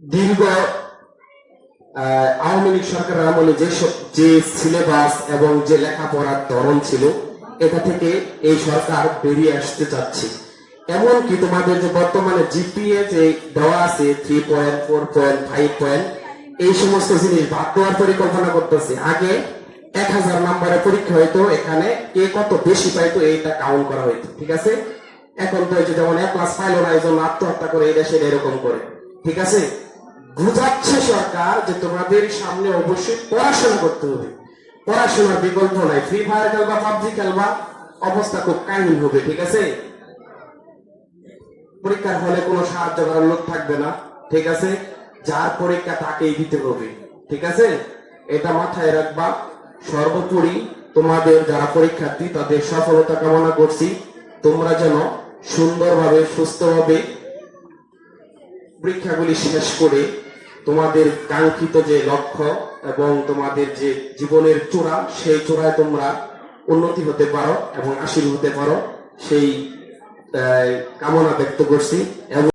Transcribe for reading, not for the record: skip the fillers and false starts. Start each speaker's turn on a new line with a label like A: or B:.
A: দীর্ঘ আওয়ামী লীগ সরকারের আমলে যে সিলেবাস এবং যে লেখাপড়ার ধরন ছিল, এটা থেকে এই সরকার বেরিয়ে আসতে চাচ্ছে। এমনকি তোমাদের যে বর্তমানে জিপিএ যে দেওয়া আছে 3 পয়েন্ট, 4 পয়েন্ট, 5 পয়েন্ট, এই সমস্ত জিনিস বাদ দেওয়ার পরিকল্পনা করতেছে। আগে 1000 নম্বরের পরীক্ষা হইতো, এখানে কে কত বেশি পাইতো এইটা কাউন্ট করা হইতো, ঠিক আছে? এখন তো যেমন A+ পাইলো না, এই জন্য আত্মহত্যা করে এই দেশে এরকম করে, ঠিক আছে? বুঝাচ্ছে সরকার যে তোমাদের সামনে অবশ্যই পড়াশোনা করতে হবে, পড়াশোনার বিকল্প নাই। ফ্রি ফায়ার খেলবা, পাবজি খেলবা, অবস্থা খুব কাহিনী হবে, ঠিক আছে? পরীক্ষার হলে কোনো সাহায্য করার লোক থাকবে না, ঠিক আছে? যার পরীক্ষা তাকেই দিতে হবে, ঠিক আছে? এটা মাথায় রাখবা। সর্বোপরি তোমাদের যারা পরীক্ষার্থী তাদের সফলতা কামনা করছি। তোমরা যেন সুন্দরভাবে সুস্থভাবে পরীক্ষাগুলি শেষ করে তোমাদের কাঙ্ক্ষিত যে লক্ষ্য এবং তোমাদের যে জীবনের চূড়া, সেই চূড়ায় তোমরা উন্নতি হতে পারো এবং আশীর্বাদ হতে পারো, সেই কামনা ব্যক্ত করছি। এবং